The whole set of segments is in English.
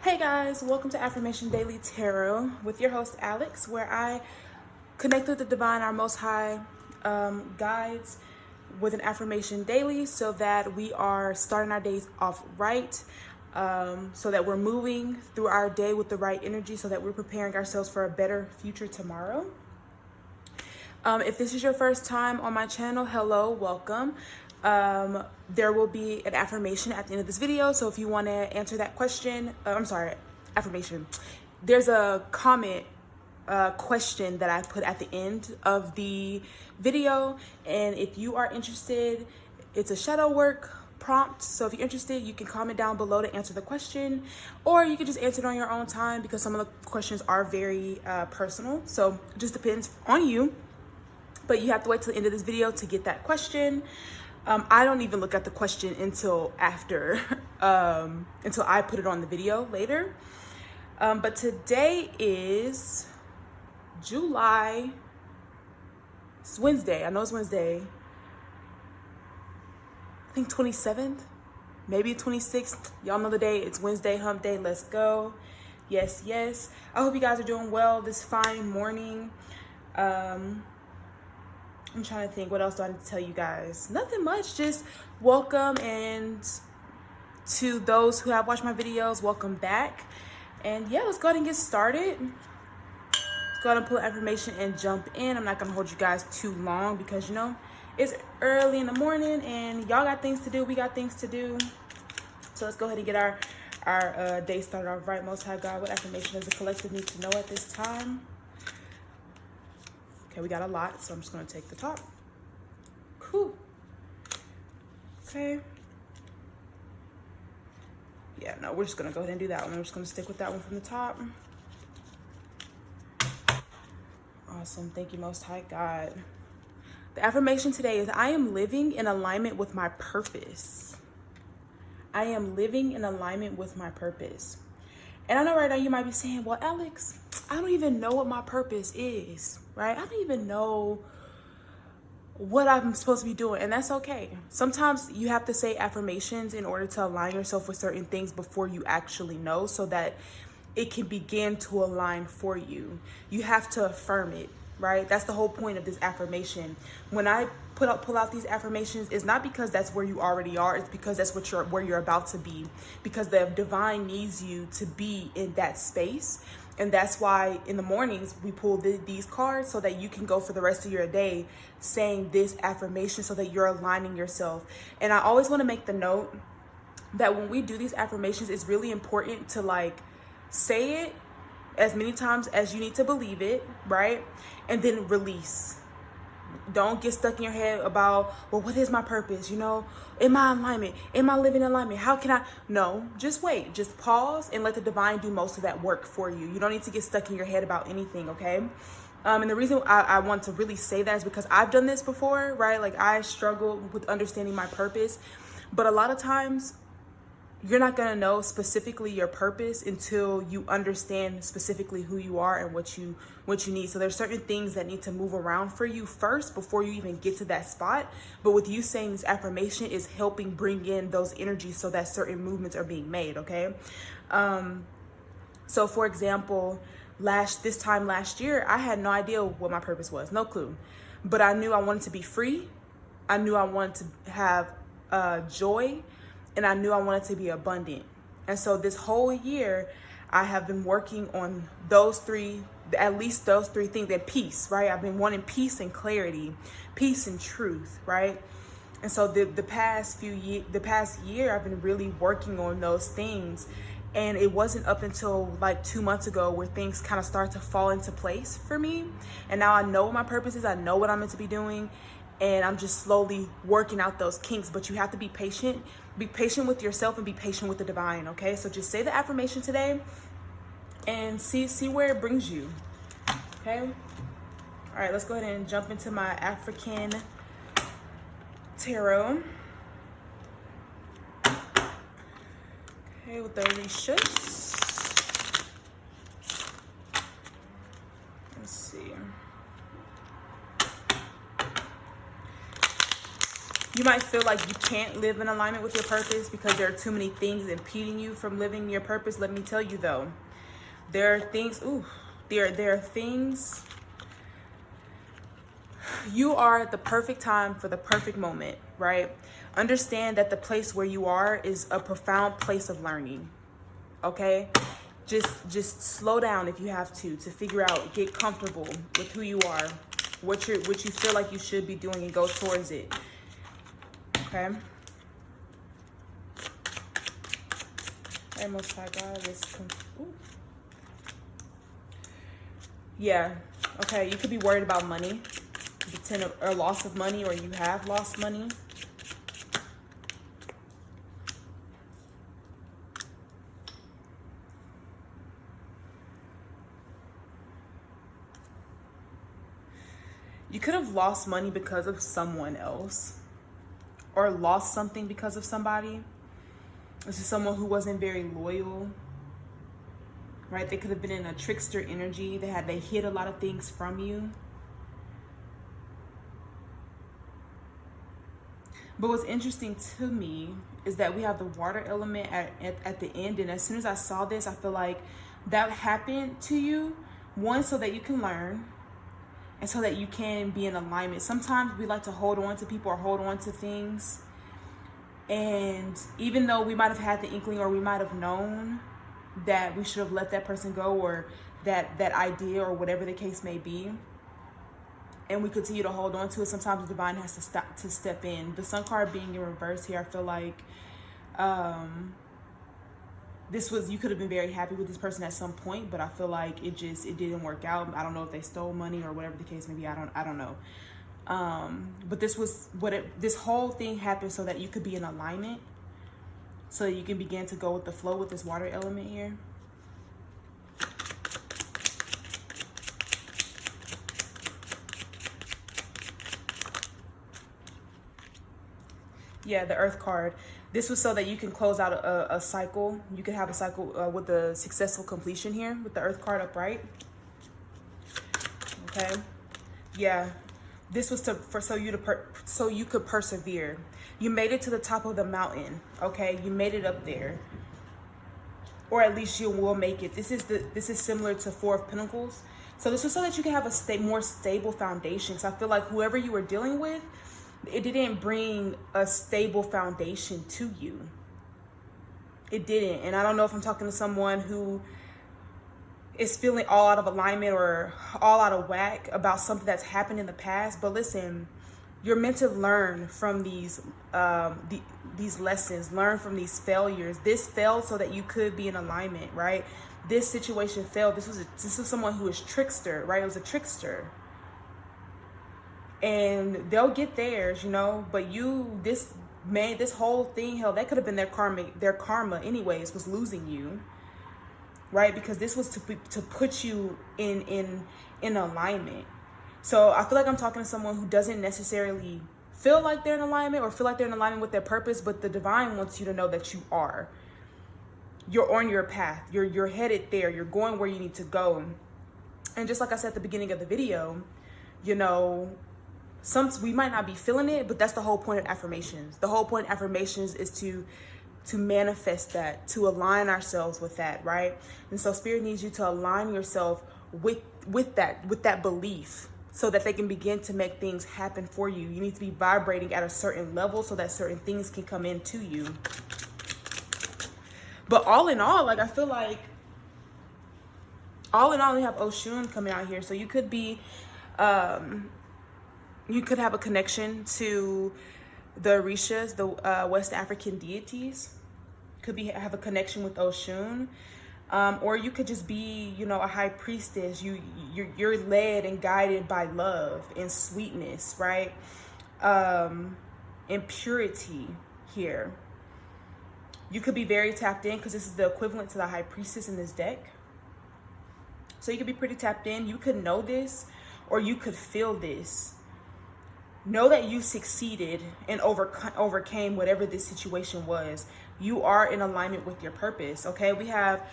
Hey guys, welcome to Affirmation Daily Tarot with your host Alex, where I connect with the divine, our most high guides with an affirmation daily so that we are starting our days off right, so that we're moving through our day with the right energy, so that we're preparing ourselves for a better future tomorrow. If this is your first time on my channel, hello, welcome. There will be an affirmation at the end of this video. So if you want to answer that question, affirmation. There's a comment question that I put at the end of the video. And if you are interested, it's a shadow work prompt. So if you're interested, you can comment down below to answer the question, or you can just answer it on your own time because some of the questions are very personal. So it just depends on you. But you have to wait till the end of this video to get that question. I don't even look at the question until after, until I put it on the video later. But today is July. It's Wednesday. I know it's Wednesday. I think 27th, maybe 26th. Y'all know the day. It's Wednesday, hump day. Let's go. Yes, yes. I hope you guys are doing well this fine morning. I'm trying to think, what else do I need to tell you guys? Nothing much, just welcome, and to those who have watched my videos, welcome back. And yeah, let's go ahead and get started. Let's go ahead and pull information and jump in. I'm not gonna hold you guys too long because you know, it's early in the morning and y'all got things to do, we got things to do. So let's go ahead and get our day started off right. Most High God, what affirmation does the collective need to know at this time? Okay, we got a lot, so I'm just gonna take the top. Cool. Okay. Yeah, no, we're just gonna go ahead and do that one. We're just gonna stick with that one from the top. Awesome, thank you, Most High God. The affirmation today is, I am living in alignment with my purpose. I am living in alignment with my purpose. And I know right now you might be saying, well, Alex, I don't even know what my purpose is, right? I don't even know what I'm supposed to be doing, and that's okay. Sometimes you have to say affirmations in order to align yourself with certain things before you actually know, so that it can begin to align for you. You have to affirm it, right? That's the whole point of this affirmation. When I pull out these affirmations, it's not because that's where you already are, it's because that's where you're about to be, because the divine needs you to be in that space. And that's why in the mornings we pull these cards, so that you can go for the rest of your day saying this affirmation, so that you're aligning yourself. And I always want to make the note that when we do these affirmations, it's really important to like say it as many times as you need to believe it, right? And then release. Don't get stuck in your head about, well, what is my purpose? You know, am I in alignment? Am I living in alignment? How can I? No, just wait. Just pause and let the divine do most of that work for you. You don't need to get stuck in your head about anything, okay? And the reason I want to really say that is because I've done this before, right? Like, I struggled with understanding my purpose. But a lot of times, you're not going to know specifically your purpose until you understand specifically who you are and what you need. So there's certain things that need to move around for you first before you even get to that spot. But with you saying this affirmation is helping bring in those energies so that certain movements are being made, okay? So for example, this time last year, I had no idea what my purpose was, no clue. But I knew I wanted to be free. I knew I wanted to have joy. And I knew I wanted to be abundant. And so this whole year, I have been working on at least those three things, and peace, right? I've been wanting peace and clarity, peace and truth, right? And so the past year, I've been really working on those things. And it wasn't up until like 2 months ago where things kind of start to fall into place for me. And now I know what my purpose is. I know what I'm meant to be doing. And I'm just slowly working out those kinks. But you have to be patient. Be patient with yourself and be patient with the divine, okay? So just say the affirmation today and see where it brings you, okay? All right, let's go ahead and jump into my African tarot. Okay, with the Orishas. Let's see. You might feel like you can't live in alignment with your purpose because there are too many things impeding you from living your purpose. Let me tell you though, there are things, there are things. You are at the perfect time for the perfect moment, right? Understand that the place where you are is a profound place of learning, okay? Just slow down if you have to figure out, get comfortable with who you are, what you feel like you should be doing, and go towards it, okay? Most High God, yeah, okay, you could be worried about money, or loss of money, or you have lost money. You could have lost money because of someone else, or lost something because of somebody. This is someone who wasn't very loyal, right? They could have been in a trickster energy. They hid a lot of things from you. But what's interesting to me is that we have the water element at the end. And as soon as I saw this, I feel like that happened to you, one, so that you can learn, and so that you can be in alignment. Sometimes we like to hold on to people or hold on to things. And even though we might have had the inkling, or we might have known that we should have let that person go, or that idea, or whatever the case may be, and we continue to hold on to it, sometimes the divine has to step in. The Sun card being in reverse here, I feel like you could have been very happy with this person at some point, but I feel like it didn't work out. I don't know if they stole money or whatever the case may be. I don't know. But this whole thing happened so that you could be in alignment, so that you can begin to go with the flow with this water element here. Yeah, the Earth card. This was so that you can close out a cycle. You can have a cycle with a successful completion here with the Earth card upright. Okay. Yeah. This was so you could persevere. You made it to the top of the mountain. Okay, you made it up there, or at least you will make it. This is similar to Four of Pentacles. So this was so that you can have a more stable foundation. So I feel like whoever you were dealing with, it didn't bring a stable foundation to you. It didn't. And I don't know if I'm talking to someone who is feeling all out of alignment or all out of whack about something that's happened in the past. But listen, you're meant to learn from these lessons, learn from these failures. This failed so that you could be in alignment, right? This situation failed. This was someone who is trickster, right? It was a trickster. And they'll get theirs, but this whole thing, hell, that could have been their karma anyways, was losing you, right? Because this was to put you in alignment. So I feel like I'm talking to someone who doesn't necessarily feel like they're in alignment, or feel like they're in alignment with their purpose, but the divine wants you to know that you are. You're on your path. You're headed there. You're going where you need to go. And just like I said at the beginning of the video, we might not be feeling it, but that's the whole point of affirmations. The whole point of affirmations is to manifest that, to align ourselves with that, right? And so Spirit needs you to align yourself with that belief, so that they can begin to make things happen for you. You need to be vibrating at a certain level so that certain things can come into you. But all in all, like, I feel like all in all, we have Oshun coming out here. So you could be you could have a connection to the Orishas, the West African deities. Have a connection with Oshun. Or you could just be, a high priestess. You're led and guided by love and sweetness, right? And purity here. You could be very tapped in, because this is the equivalent to the high priestess in this deck. So you could be pretty tapped in. You could know this, or you could feel this. Know that you succeeded and overcame whatever this situation was. You are in alignment with your purpose, okay? We have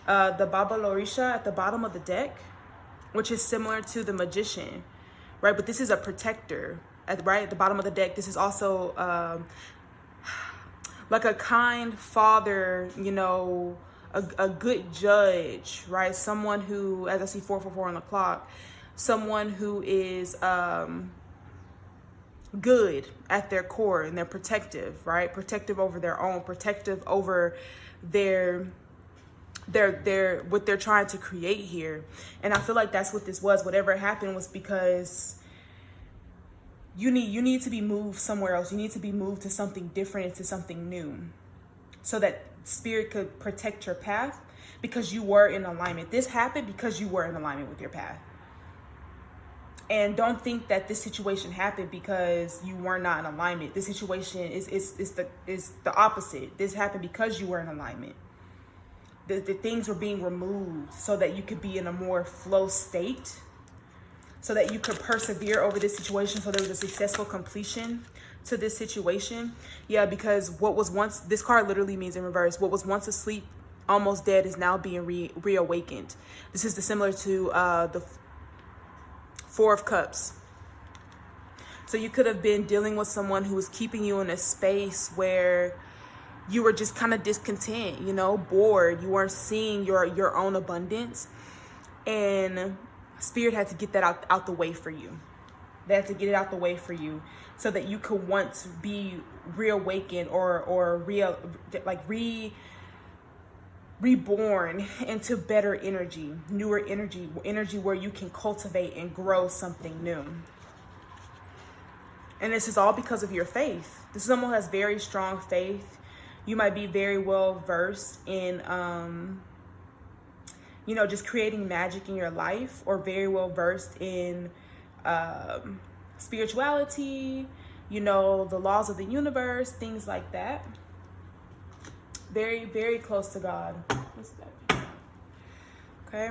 the Baba Lorisha at the bottom of the deck, which is similar to the Magician, right? But this is a protector right at the bottom of the deck. This is also like a kind father, you know, a good judge, right? Someone who, as I see 444 on the clock, someone who is good at their core, and they're protective, right? Protective over their own, protective over their what they're trying to create here. And I feel like that's what this was. Whatever happened was because you need to be moved somewhere else. You need to be moved to something different, into something new, so that spirit could protect your path, because you were in alignment. This happened because you were in alignment with your path. And don't think that this situation happened because you were not in alignment. This situation is the opposite. This happened because you were in alignment. The things were being removed so that you could be in a more flow state, so that you could persevere over this situation, so there was a successful completion to this situation. Yeah, because what was once, this card literally means in reverse, what was once asleep, almost dead, is now being reawakened. This is similar to the Four of Cups. So you could have been dealing with someone who was keeping you in a space where you were just kind of discontent, you know, bored. You weren't seeing your own abundance. And Spirit had to get that out the way for you. They had to get it out the way for you so that you could once be reawakened or reborn into better energy, newer energy where you can cultivate and grow something new. And this is all because of your faith. This is someone who has very strong faith. You might be very well versed in, you know, just creating magic in your life, or very well versed in spirituality, you know, the laws of the universe, things like that. Very, very close to God. What's that? Okay.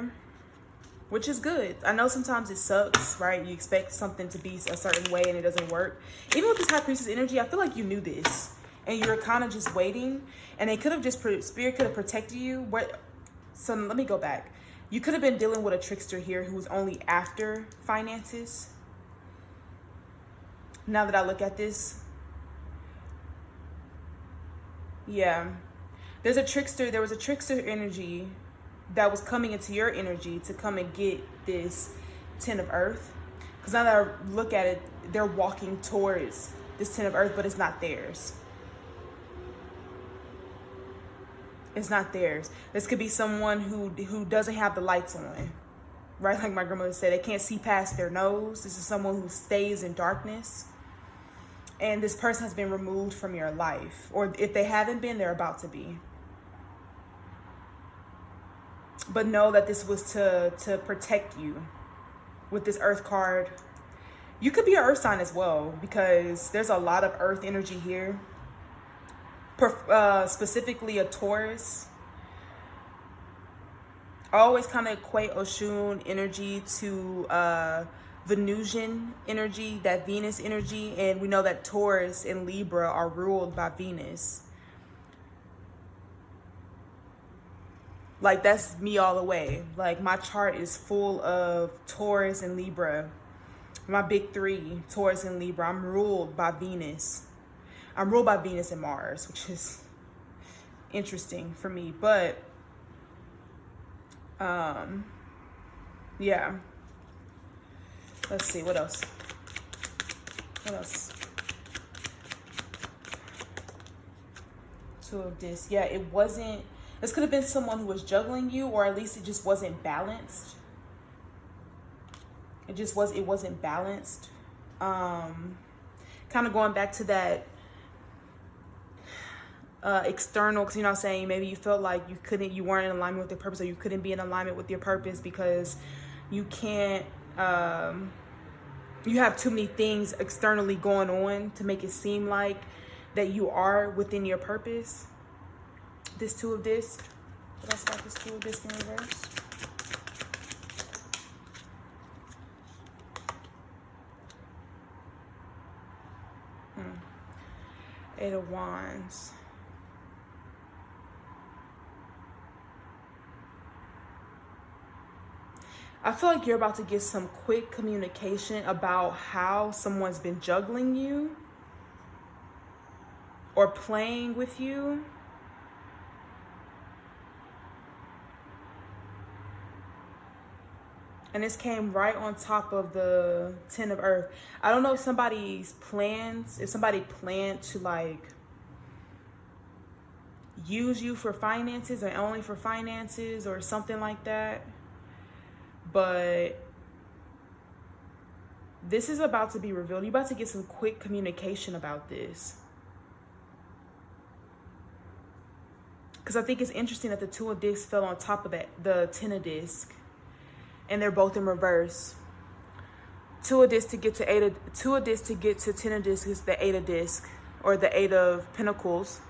Which is good. I know sometimes it sucks, right? You expect something to be a certain way and it doesn't work. Even with this High Priestess energy, I feel like you knew this and you were kind of just waiting, and they could have just, Spirit could have protected you. So let me go back. You could have been dealing with a trickster here who was only after finances. Now that I look at this. Yeah. There was a trickster energy that was coming into your energy to come and get this 10 of Earth. Because now that I look at it, they're walking towards this 10 of Earth, but it's not theirs. It's not theirs. This could be someone who doesn't have the lights on, right? Like my grandmother said, they can't see past their nose. This is someone who stays in darkness. And this person has been removed from your life. Or if they haven't been, they're about to be. But know that this was to protect you with this Earth card. You could be an Earth sign as well, because there's a lot of Earth energy here. Specifically a Taurus. I always kind of equate Oshun energy to Venusian energy, that Venus energy. And we know that Taurus and Libra are ruled by Venus. Like, that's me all the way. Like, my chart is full of Taurus and Libra. My big three, Taurus and Libra. I'm ruled by Venus. I'm ruled by Venus and Mars, which is interesting for me. But, yeah. Let's see, what else? What else? Two of this. Yeah, it wasn't... This could have been someone who was juggling you, or at least it just wasn't balanced. It wasn't balanced. Kind of going back to that external, because, you know what I'm saying, maybe you felt like you weren't in alignment with your purpose, or you couldn't be in alignment with your purpose because you can't, you have too many things externally going on to make it seem like that you are within your purpose. This two of this. What else got this two of this in reverse? Eight of Wands. I feel like you're about to get some quick communication about how someone's been juggling you or playing with you. And this came right on top of the 10 of Earth. I don't know if somebody's plans, if somebody planned to like use you for finances or only for finances or something like that. But this is about to be revealed. You're about to get some quick communication about this. Because I think it's interesting that the 2 of discs fell on top of the 10 of discs. And they're both in reverse. 2 of discs to get to 8 of, 2 of discs to get to 10 of discs is the 8 of discs, or the 8 of pentacles,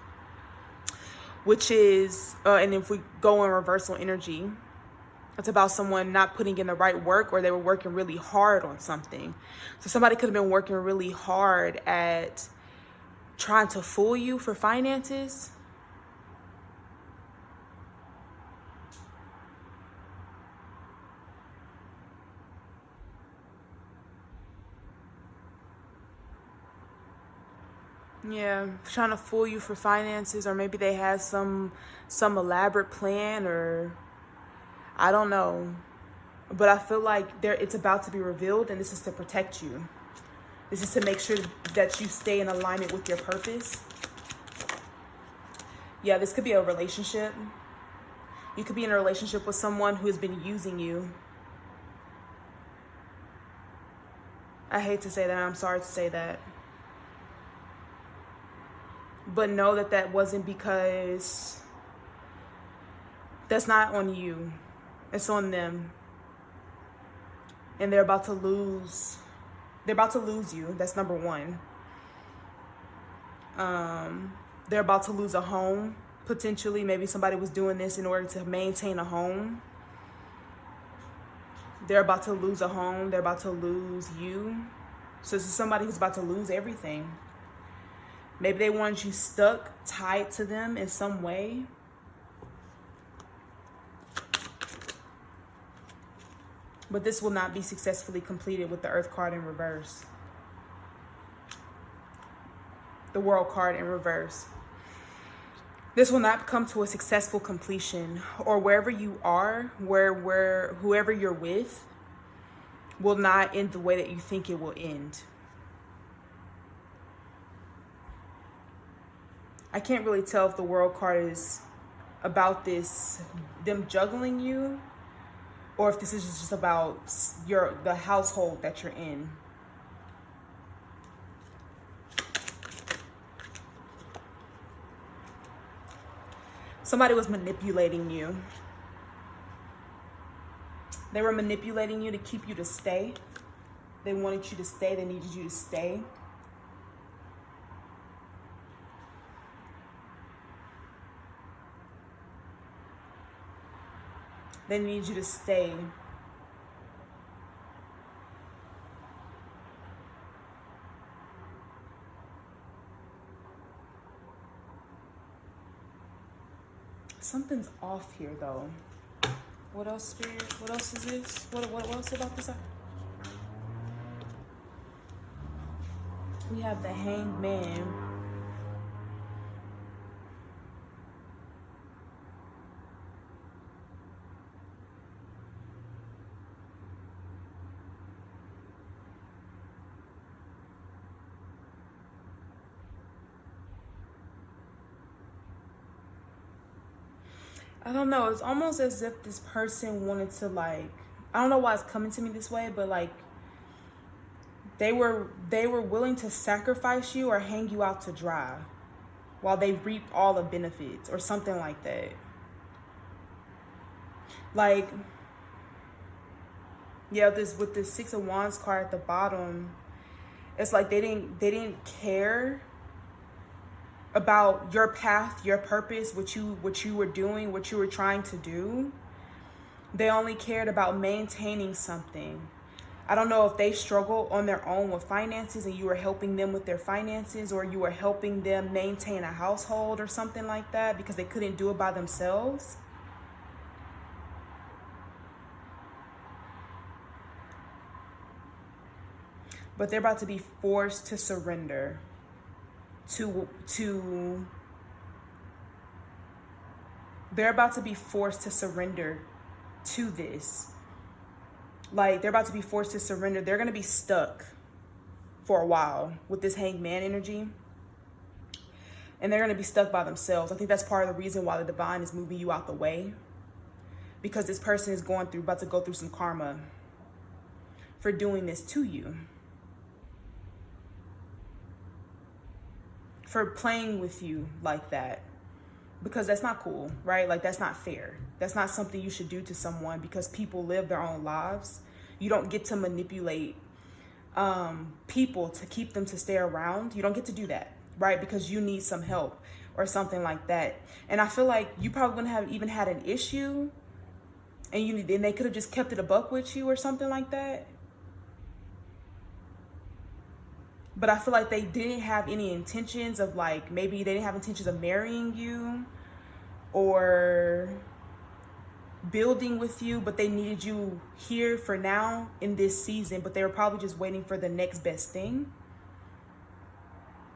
which is, and if we go in reversal energy, it's about someone not putting in the right work, or they were working really hard on something. So somebody could have been working really hard at trying to fool you for finances. Yeah, trying to fool you for finances, or maybe they had some elaborate plan, or I don't know. But I feel like it's about to be revealed, and this is to protect you. This is to make sure that you stay in alignment with your purpose. Yeah, this could be a relationship. You could be in a relationship with someone who has been using you. I hate to say that. I'm sorry to say that. But know that that wasn't because, that's not on you. It's on them. And they're about to lose. They're about to lose you. That's number one. They're about to lose a home, potentially. Maybe somebody was doing this in order to maintain a home. They're about to lose a home. They're about to lose you. So this is somebody who's about to lose everything. Maybe they want you stuck, tied to them in some way. But this will not be successfully completed with the Earth card in reverse. The World card in reverse. This will not come to a successful completion, or wherever you are, whoever you're with will not end the way that you think it will end. I can't really tell if the World card is about them juggling you, or if this is just about the household that you're in. Somebody was manipulating you. They were manipulating you to keep you to stay. They wanted you to stay. They needed you to stay. They need you to stay. Something's off here, though. What else, Spirit? What else is this? What else about this? We have the Hanged Man. I don't know. It's almost as if this person wanted to, like, I don't know why it's coming to me this way, but like they were willing to sacrifice you or hang you out to dry while they reaped all the benefits or something like that. Like, yeah, with this 6 of Wands card at the bottom, it's like they didn't care about your path, your purpose, what you were doing, what you were trying to do. They only cared about maintaining something. I don't know if they struggle on their own with finances and you were helping them with their finances, or you were helping them maintain a household or something like that because they couldn't do it by themselves. but they're about to be forced to surrender they're about to be forced to surrender to this. Like, they're about to be forced to surrender. They're going to be stuck for a while with this Hanged Man energy. And they're going to be stuck by themselves. I think that's part of the reason why the divine is moving you out the way. Because this person is about to go through some karma for doing this to you. For playing with you like that. Because that's not cool, right? Like, that's not fair. That's not something you should do to someone, because people live their own lives. You don't get to manipulate people to keep them to stay around. You don't get to do that, right? Because you need some help or something like that. And I feel like you probably wouldn't have even had an issue, and they could have just kept it a buck with you or something like that. But I feel like they didn't have any intentions of, like, maybe they didn't have intentions of marrying you or building with you, but they needed you here for now in this season. But they were probably just waiting for the next best thing,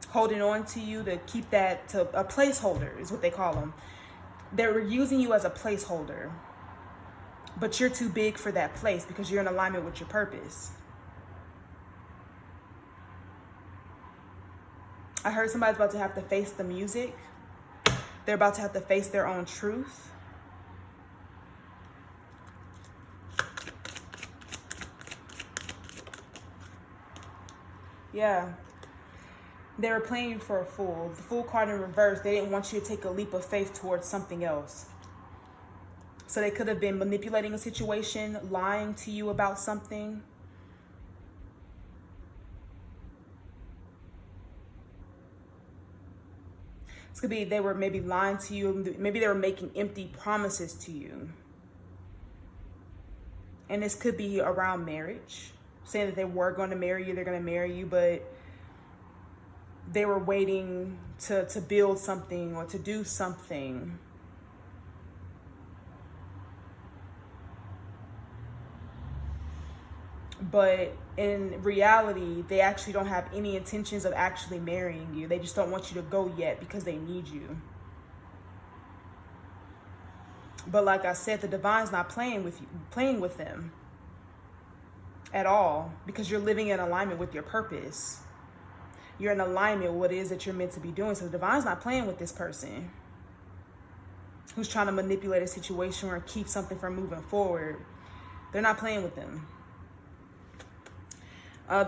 holding on to you to keep that to a placeholder is what they call them. They were using you as a placeholder, but you're too big for that place because you're in alignment with your purpose. I heard somebody's about to have to face the music. They're about to have to face their own truth. Yeah. They were playing you for a fool. The Fool card in reverse. They didn't want you to take a leap of faith towards something else. So they could have been manipulating a situation, lying to you about something. This could be they were maybe lying to you. Maybe they were making empty promises to you. And this could be around marriage. Saying that they were going to marry you, they're going to marry you, but they were waiting to build something or to do something. But in reality, they actually don't have any intentions of actually marrying you. They just don't want you to go yet because they need you. But like I said, the divine's not playing with them at all, because you're living in alignment with your purpose. You're in alignment with what it is that you're meant to be doing. So the divine's not playing with this person who's trying to manipulate a situation or keep something from moving forward. They're not playing with them.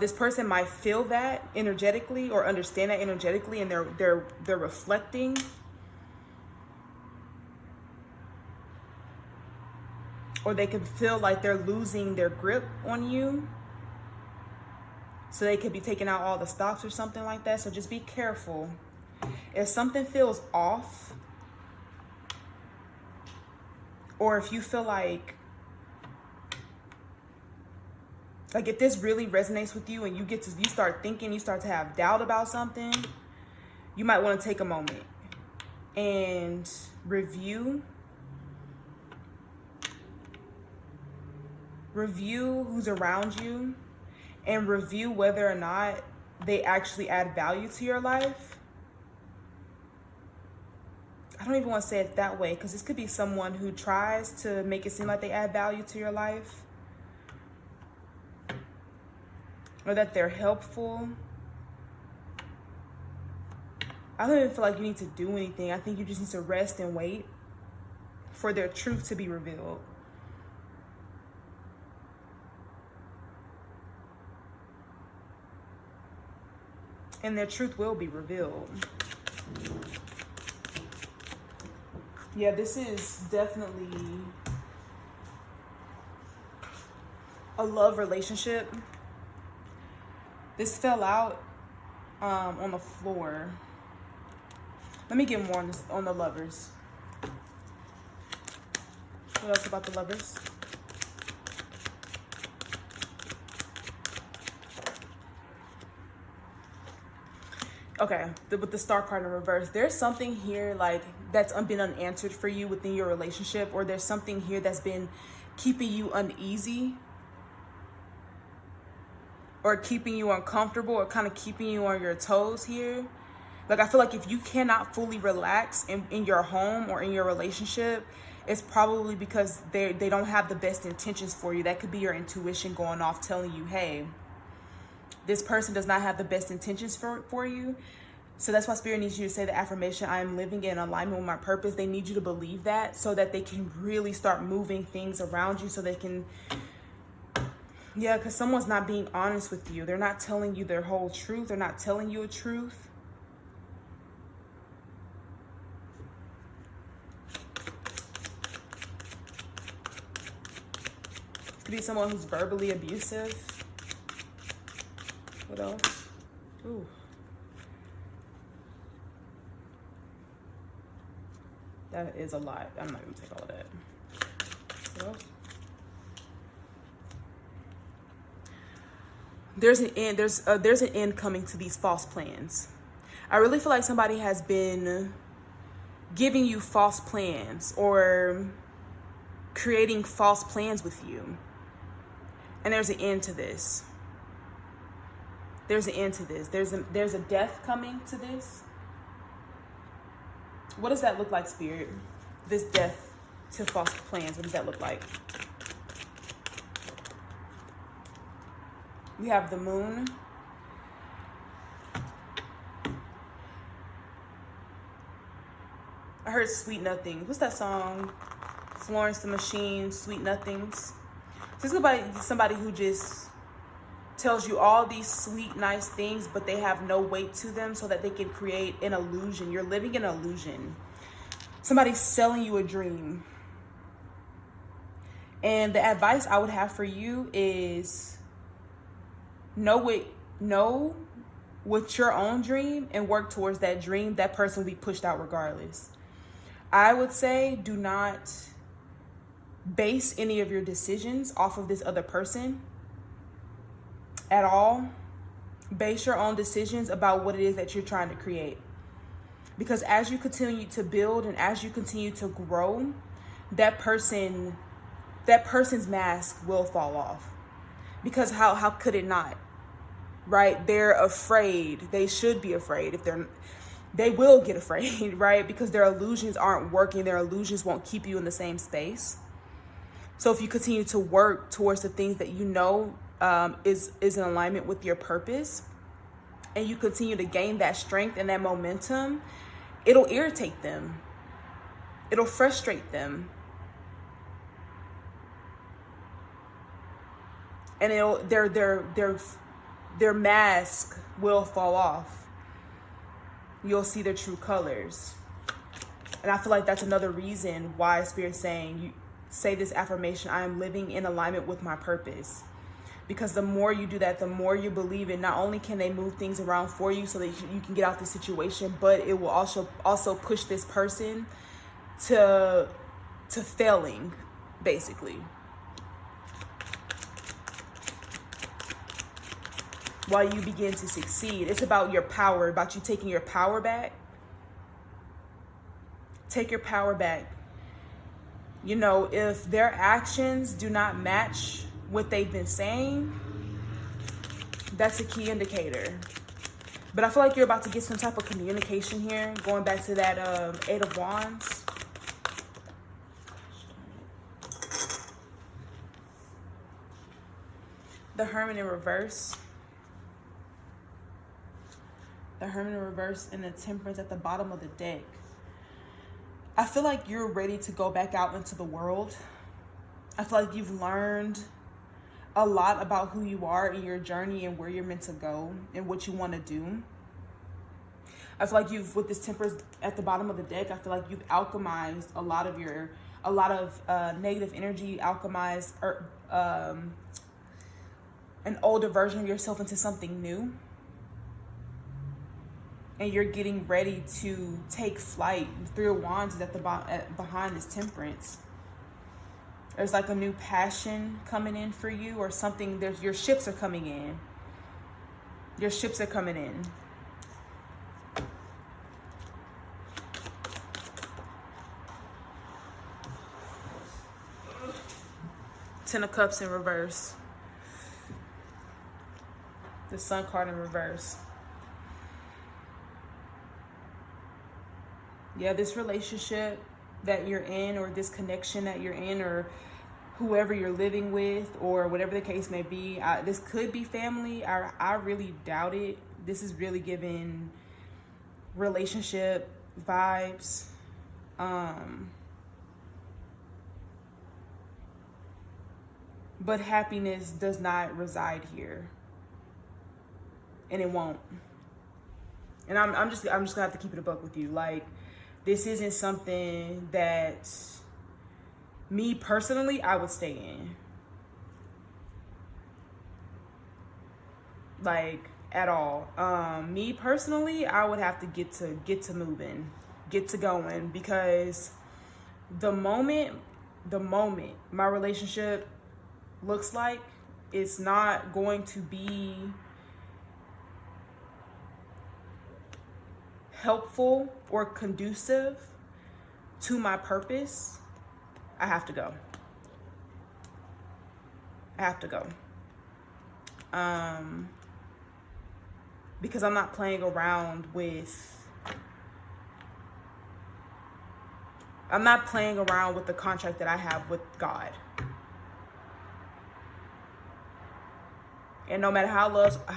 This person might feel that energetically or understand that energetically, and they're reflecting. Or they could feel like they're losing their grip on you. So they could be taking out all the stops or something like that. So just be careful. If something feels off, or if you feel like if this really resonates with you and you start thinking, you start to have doubt about something, you might want to take a moment and review who's around you, and review whether or not they actually add value to your life. I don't even want to say it that way, because this could be someone who tries to make it seem like they add value to your life, or that they're helpful. I don't even feel like you need to do anything. I think you just need to rest and wait for their truth to be revealed. And their truth will be revealed. Yeah, this is definitely a love relationship. This fell out on the floor. Let me get more on the lovers. What else about the lovers? Okay, with the star card in reverse, there's something here that's been unanswered for you within your relationship, or there's something here that's been keeping you uneasy, or keeping you uncomfortable or kind of keeping you on your toes here. Like, I feel like if you cannot fully relax in your home or in your relationship, it's probably because they don't have the best intentions for you. That could be your intuition going off telling you, hey, this person does not have the best intentions for you. So that's why Spirit needs you to say the affirmation, I am living in alignment with my purpose. They need you to believe that so that they can really start moving things around you so they can, yeah, because someone's not being honest with you. They're not telling you their whole truth. They're not telling you a truth. Could be someone who's verbally abusive. What else? Ooh. That is a lot. I'm not gonna take all of that. What else? There's an end. There's an end coming to these false plans. I really feel like somebody has been giving you false plans or creating false plans with you. And there's an end to this. There's an end to this. There's a death coming to this. What does that look like, Spirit? This death to false plans, what does that look like? We have the moon. I heard Sweet Nothings. What's that song? Florence the Machine, Sweet Nothings. This is somebody who just tells you all these sweet, nice things, but they have no weight to them so that they can create an illusion. You're living an illusion. Somebody's selling you a dream. And the advice I would have for you is know what's your own dream and work towards that dream. That person will be pushed out regardless. I would say do not base any of your decisions off of this other person at all. Base your own decisions about what it is that you're trying to create. Because as you continue to build and as you continue to grow, that person's mask will fall off. Because how could it not? Right? They're afraid. They should be afraid. They will get afraid, right? Because their illusions aren't working. Their illusions won't keep you in the same space. So if you continue to work towards the things that you know is in alignment with your purpose, and you continue to gain that strength and that momentum, it'll irritate them. It'll frustrate them. And their mask will fall off. You'll see their true colors. And I feel like that's another reason why Spirit's saying, you say this affirmation, I am living in alignment with my purpose. Because the more you do that, the more you believe it, not only can they move things around for you so that you can get out the situation, but it will also push this person to failing, basically. While you begin to succeed. It's about your power, about you taking your power back. Take your power back. You know, if their actions do not match what they've been saying, that's a key indicator. But I feel like you're about to get some type of communication here, going back to that 8 of Wands. The Hermit in reverse. The Hermit in reverse and the Temperance at the bottom of the deck. I feel like you're ready to go back out into the world. I feel like you've learned a lot about who you are in your journey and where you're meant to go and what you want to do. I feel like with this Temperance at the bottom of the deck, I feel like you've alchemized a lot of negative energy, alchemized an older version of yourself into something new. And you're getting ready to take flight. 3 of Wands is behind this Temperance. There's like a new passion coming in for you or something. Your ships are coming in. Your ships are coming in. Ten of Cups in reverse. The Sun card in reverse. Yeah, this relationship that you're in, or this connection that you're in, or whoever you're living with, or whatever the case may be, this could be family. I really doubt it. This is really giving relationship vibes. But happiness does not reside here, and it won't. And I'm just gonna have to keep it a buck with you. Like, this isn't something that me personally I would stay in, like, at all. Me personally, I would have to get to moving, get to going, because the moment my relationship looks like it's not going to be helpful or conducive to my purpose, I have to go. I have to go. Because I'm not playing around with the contract that I have with God. And no matter how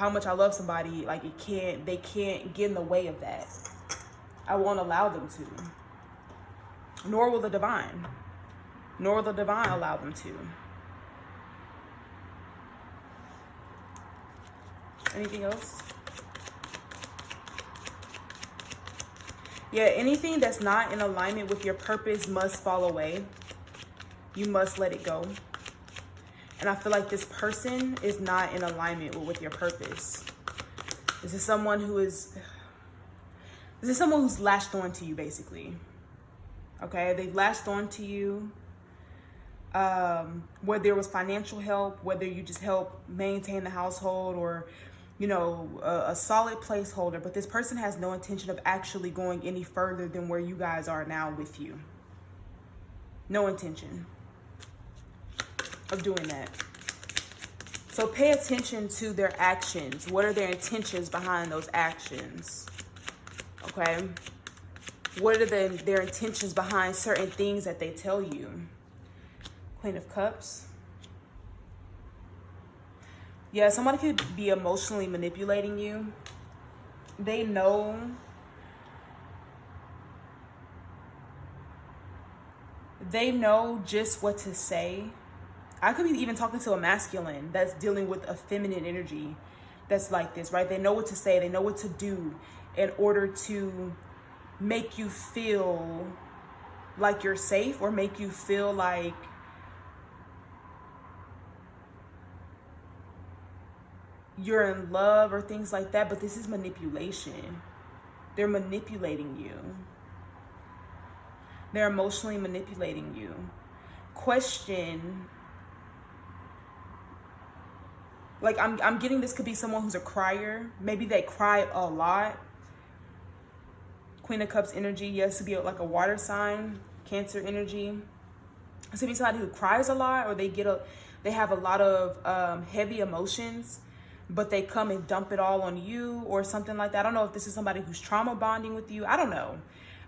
much I love somebody, like, they can't get in the way of that. I won't allow them to. Nor will the divine allow them to. Anything else? Yeah, anything that's not in alignment with your purpose must fall away. You must let it go. And I feel like this person is not in alignment with your purpose. This is someone who's latched on to you, basically. Okay, they've latched on to you. Whether it was financial help, whether you just help maintain the household, or, a solid placeholder. But this person has no intention of actually going any further than where you guys are now with you. No intention of doing that. So pay attention to their actions. What are their intentions behind those actions? Okay? What are their intentions behind certain things that they tell you? Queen of Cups. Yeah, somebody could be emotionally manipulating you. They know just what to say. I could be even talking to a masculine that's dealing with a feminine energy that's like this, right? They know what to say. They know what to do in order to make you feel like you're safe, or make you feel like you're in love, or things like that. But this is manipulation. They're manipulating you. They're emotionally manipulating you. Question. Like, I'm getting this could be someone who's a crier. Maybe they cry a lot. Queen of Cups energy. Yes, to be like a water sign, Cancer energy. This could be somebody who cries a lot, or they have a lot of heavy emotions, but they come and dump it all on you, or something like that. I don't know if this is somebody who's trauma bonding with you. I don't know.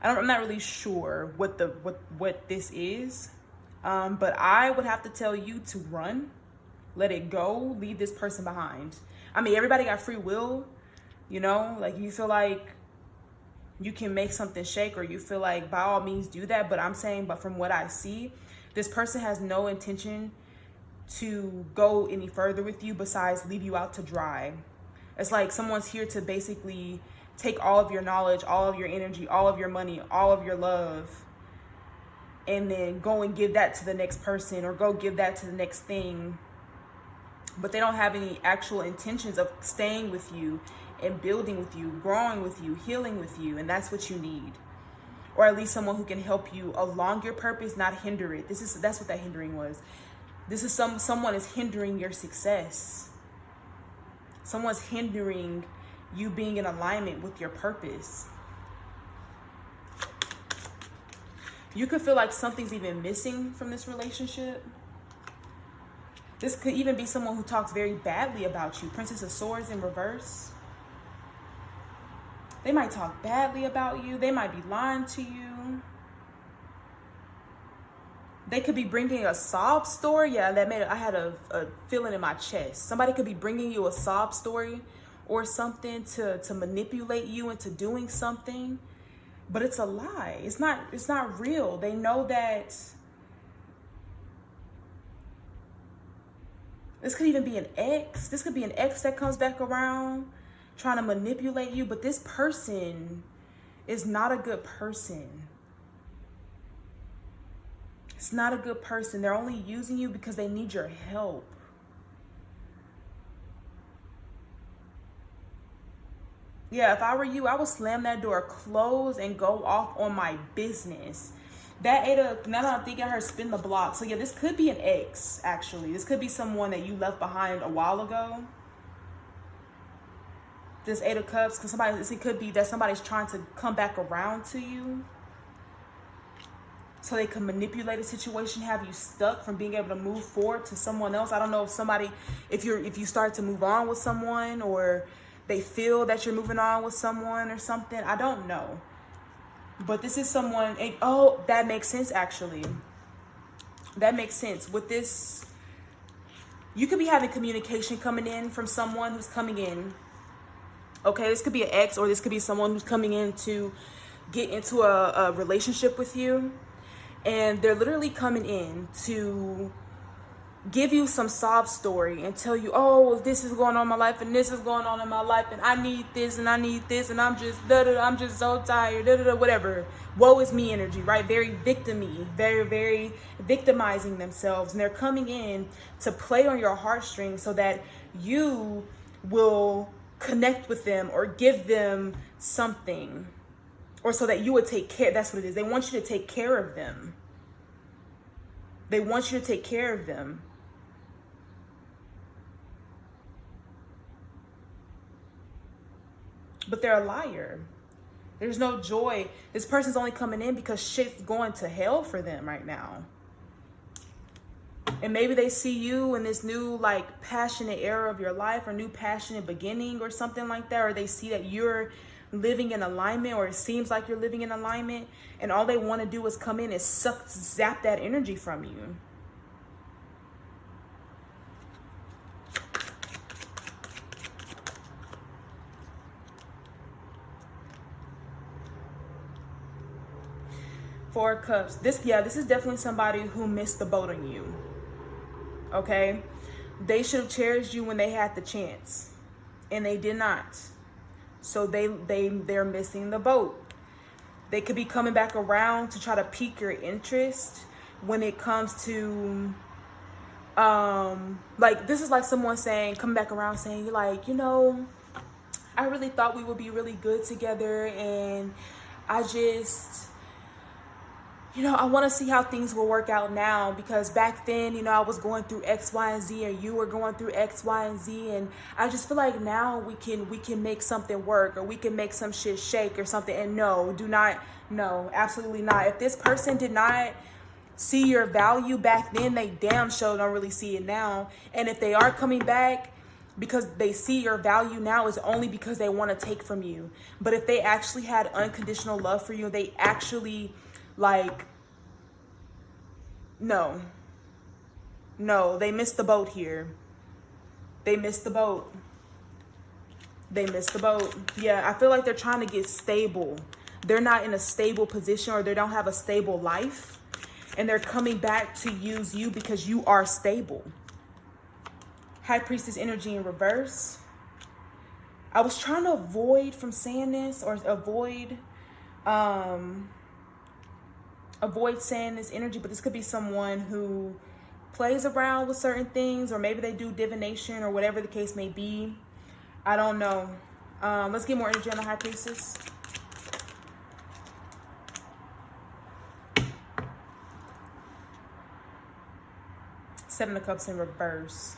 I'm not really sure what this is. But I would have to tell you to run. Let it go. Leave this person behind. I mean, everybody got free will, like, you feel like you can make something shake, or you feel like by all means do that. But I'm saying, but from what I see, this person has no intention to go any further with you besides leave you out to dry. It's like someone's here to basically take all of your knowledge, all of your energy, all of your money, all of your love, and then go and give that to the next person, or go give that to the next thing. But they don't have any actual intentions of staying with you and building with you, growing with you, healing with you. And that's what you need. Or at least someone who can help you along your purpose, not hinder it. That's what that hindering was. This is someone is hindering your success. Someone's hindering you being in alignment with your purpose. You could feel like something's even missing from this relationship. This could even be someone who talks very badly about you. Princess of Swords in reverse. They might talk badly about you. They might be lying to you. They could be bringing a sob story. Yeah, I had a feeling in my chest. Somebody could be bringing you a sob story or something to manipulate you into doing something. But it's a lie. It's not real. They know that. This could even be an ex. This could be an ex that comes back around trying to manipulate you. But this person is not a good person. It's not a good person. They're only using you because they need your help. Yeah, if I were you, I would slam that door, close, and go off on my business. Now that I'm thinking, her spin the block. So yeah, this could be an ex, actually. This could be someone that you left behind a while ago. This Eight of Cups, because it could be that somebody's trying to come back around to you, so they can manipulate a situation, have you stuck from being able to move forward to someone else. I don't know if you start to move on with someone, or they feel that you're moving on with someone or something. I don't know. But this is someone, oh, that makes sense, actually. That makes sense. With this, you could be having communication coming in from someone who's coming in. Okay, this could be an ex, or this could be someone who's coming in to get into a relationship with you. And they're literally coming in to give you some sob story and tell you, oh, this is going on in my life, and this is going on in my life, and I need this, and I need this, and I'm just I'm just so tired, whatever. Woe is me energy, right? Very victim-y, very, very victimizing themselves. And they're coming in to play on your heartstrings so that you will connect with them or give them something. Or so that you would take care. That's what it is. They want you to take care of them. They want you to take care of them. But they're a liar. There's no joy. This person's only coming in because shit's going to hell for them right now. And maybe they see you in this new, like, passionate era of your life, or new passionate beginning or something like that. Or they see that you're living in alignment, or it seems like you're living in alignment, and all they want to do is come in and zap that energy from you. Four of Cups. This is definitely somebody who missed the boat on you. Okay? They should have cherished you when they had the chance, and they did not. So they're missing the boat. They could be coming back around to try to pique your interest when it comes to, like, this is like someone saying, coming back around saying, like, I really thought we would be really good together, and I just, I want to see how things will work out now, because back then, I was going through X, Y, and Z, and you were going through X, Y, and Z, and I just feel like now we can make something work, or we can make some shit shake or something. And no, absolutely not. If this person did not see your value back then, they damn sure don't really see it now. And if they are coming back because they see your value now, is only because they want to take from you. But if they actually had unconditional love for you, they actually, like, no, they missed the boat here. They missed the boat. Yeah, I feel like they're trying to get stable. They're not in a stable position, or they don't have a stable life. And they're coming back to use you because you are stable. High Priestess energy in reverse. I was trying to avoid from saying this, or avoid saying this energy, but this could be someone who plays around with certain things, or maybe they do divination, or whatever the case may be. I don't know. Let's get more energy on the High Priestess. Seven of Cups in reverse.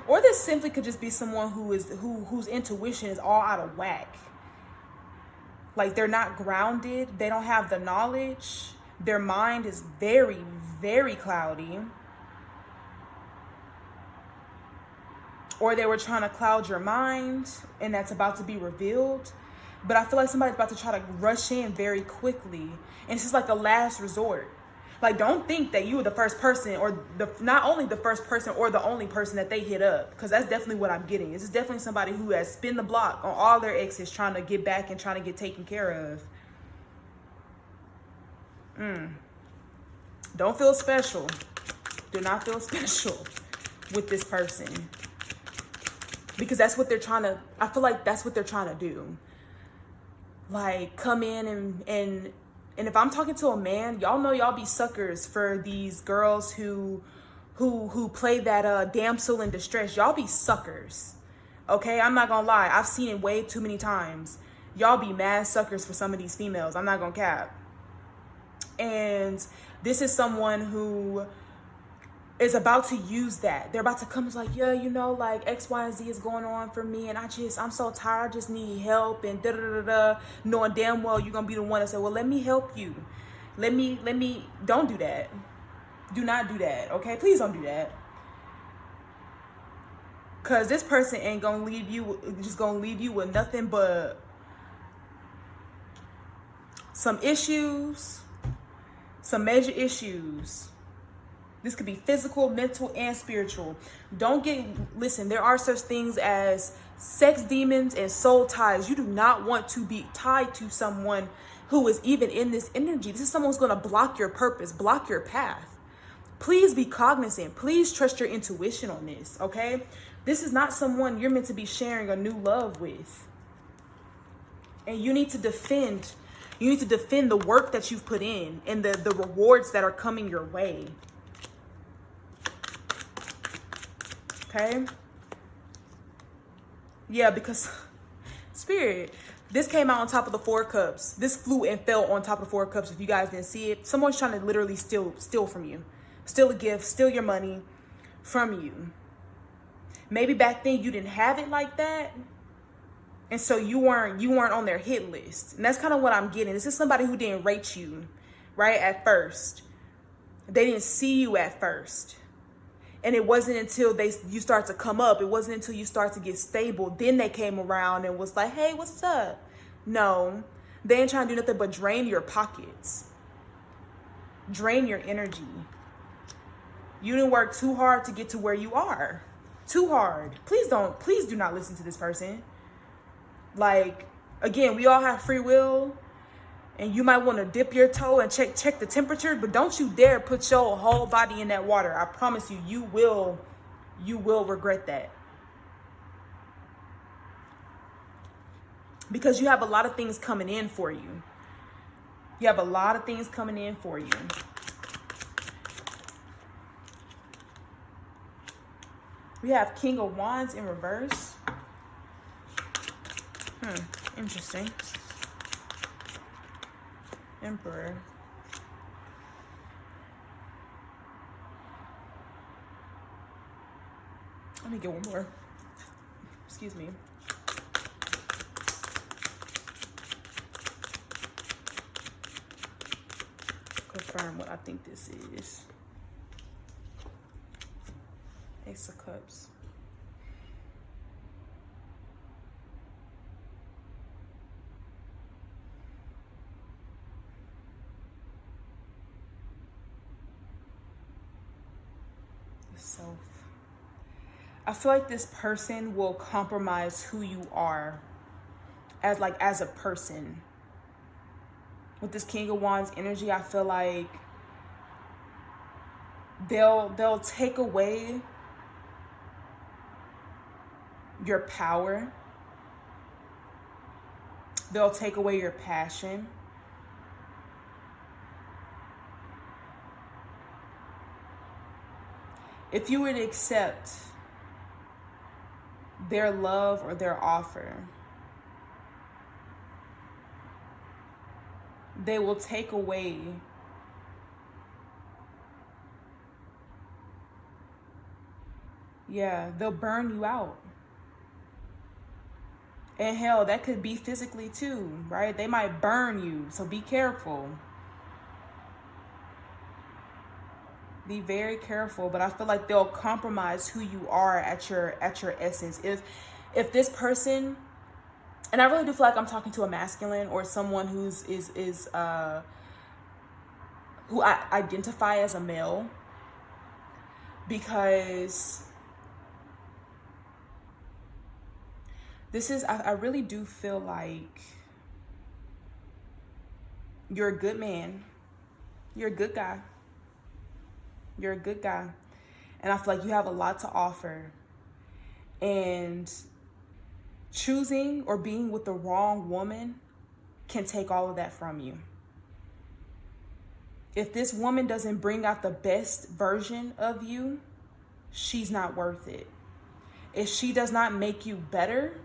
Or this simply could just be someone whose intuition is all out of whack. Like, they're not grounded. They don't have the knowledge. Their mind is very, very cloudy, or they were trying to cloud your mind, and that's about to be revealed. But I feel like somebody's about to try to rush in very quickly, and it's just like a last resort. Like, don't think that you were the first person, or not only the first person or the only person that they hit up, because that's definitely what I'm getting. This is definitely somebody who has spin the block on all their exes, trying to get back and trying to get taken care of. Don't feel special. Do not feel special with this person, because that's what they're trying to, I feel like that's what they're trying to do. Like, come in and if I'm talking to a man, y'all know y'all be suckers for these girls who play that damsel in distress. Y'all be suckers. Okay, I'm not gonna lie. I've seen it way too many times. Y'all be mad suckers for some of these females. I'm not gonna cap. And this is someone who is about to use that. They're about to come, like, yeah, you know, like X, Y, and Z is going on for me, and I'm so tired, I just need help, and da da da da, knowing damn well you're gonna be the one that say, well, let me help you. Let me, don't do that. Do not do that, okay? Please don't do that. Cause this person ain't gonna leave you, just gonna leave you with nothing but some issues, some major issues. This could be physical, mental, and spiritual. Listen, there are such things as sex demons and soul ties. You do not want to be tied to someone who is even in this energy. This is someone who's going to block your purpose, block your path. Please be cognizant. Please trust your intuition on this, okay? This is not someone you're meant to be sharing a new love with. And you need to defend. You need to defend the work that you've put in and the rewards that are coming your way. Okay? Yeah, because Spirit, this came out on top of the 4 cups. This flew and fell on top of the 4 cups. If you guys didn't see it, someone's trying to literally steal from you. Steal a gift, steal your money from you. Maybe back then you didn't have it like that. And so you weren't on their hit list. And that's kind of what I'm getting. This is somebody who didn't rate you, right, at first. They didn't see you at first. And it wasn't until you start to come up, it wasn't until you start to get stable, then they came around and was like, hey, what's up? No, they ain't trying to do nothing but drain your pockets. Drain your energy. You didn't work too hard to get to where you are. Too hard. Please do not listen to this person. Like, again, we all have free will. And you might want to dip your toe and check the temperature, but don't you dare put your whole body in that water. I promise you, you will regret that. Because you have a lot of things coming in for you. You have a lot of things coming in for you. We have King of Wands in reverse. Interesting. Emperor. Let me get one more. Excuse me. Confirm what I think this is. Ace of Cups. Self. I feel like this person will compromise who you are as a person. With this King of Wands energy, I feel like they'll take away your power. They'll take away your passion. If you were to accept their love or their offer, they will take away they'll burn you out. And hell, that could be physically too, right? They might burn you, so be careful. Be very careful. But I feel like they'll compromise who you are at your essence. If this person, and I really do feel like I'm talking to a masculine or someone who I identify as a male, because this is, I really do feel like you're a good man. You're a good guy. You're a good guy. And I feel like you have a lot to offer. And choosing or being with the wrong woman can take all of that from you. If this woman doesn't bring out the best version of you, she's not worth it. If she does not make you better,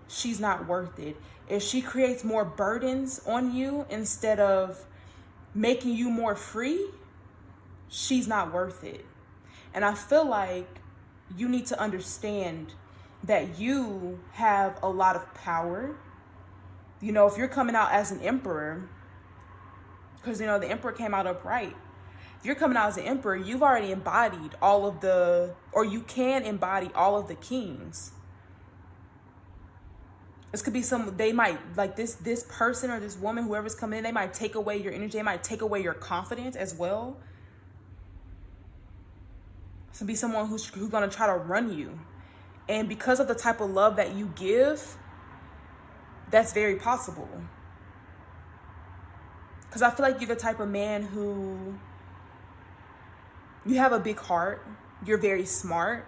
she's not worth it. If she creates more burdens on you instead of making you more free, she's not worth it. And I feel like you need to understand that you have a lot of power. You know, if you're coming out as an emperor, because, you know, the emperor came out upright. If you're coming out as an emperor, you've already embodied all of the, or you can embody all of the kings. This could be they might, like this person or this woman, whoever's coming in, they might take away your energy. They might take away your confidence as well. So be someone who's going to try to run you. And because of the type of love that you give, that's very possible. Because I feel like you're the type of man who, you have a big heart. You're very smart,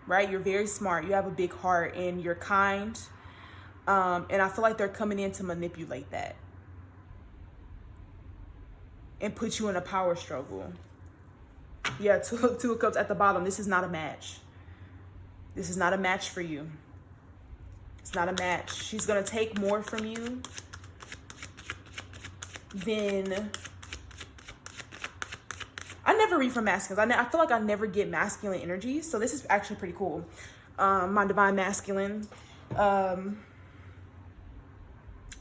right? You're very smart. You have a big heart and you're kind. And I feel like they're coming in to manipulate that and put you in a power struggle. Yeah, two of cups at the bottom. This is not a match. This is not a match for you. It's not a match. She's going to take more from you than... I never read from masculines. I feel like I never get masculine energies. So this is actually pretty cool. My divine masculine.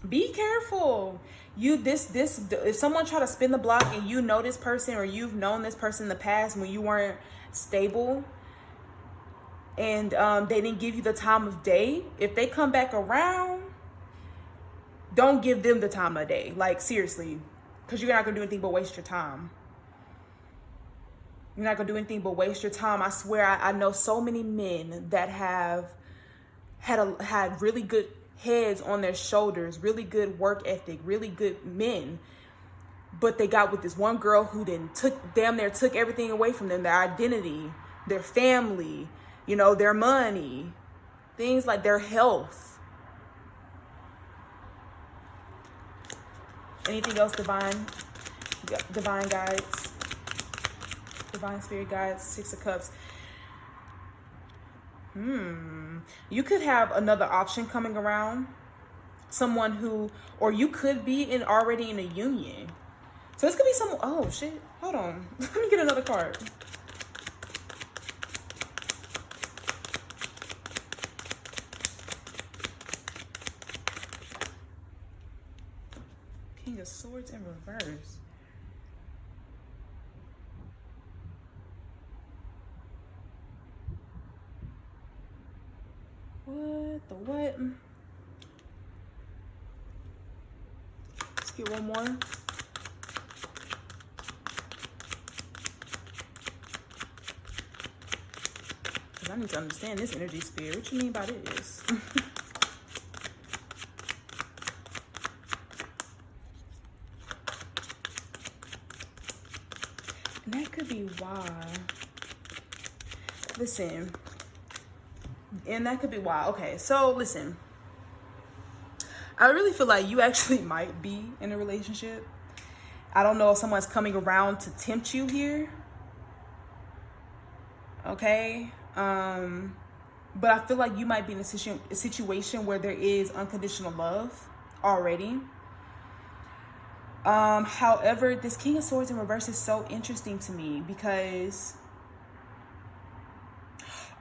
Be careful. If someone try to spin the block and you know this person, or you've known this person in the past when you weren't stable and they didn't give you the time of day, if they come back around, don't give them the time of day. Like, seriously, because you're not gonna do anything but waste your time. You're not gonna do anything but waste your time. I swear, I know so many men that have had really good heads on their shoulders, really good work ethic, really good men, but they got with this one girl who then took everything away from them, their identity, their family, you know, their money, things like their health. Anything else, divine guides, divine spirit guides, Six of Cups? You could have another option coming around. Someone who, or you could be already in a union. So this could be someone, oh shit, hold on. Let me get another card. King of Swords in reverse. What the what? Let's get one more. Because I need to understand this energy, spirit. What you mean by this? And that could be why. Listen. And that could be why. Okay, so listen. I really feel like you actually might be in a relationship. I don't know if someone's coming around to tempt you here. Okay? But I feel like you might be in a situation where there is unconditional love already. However, this King of Swords in reverse is so interesting to me because...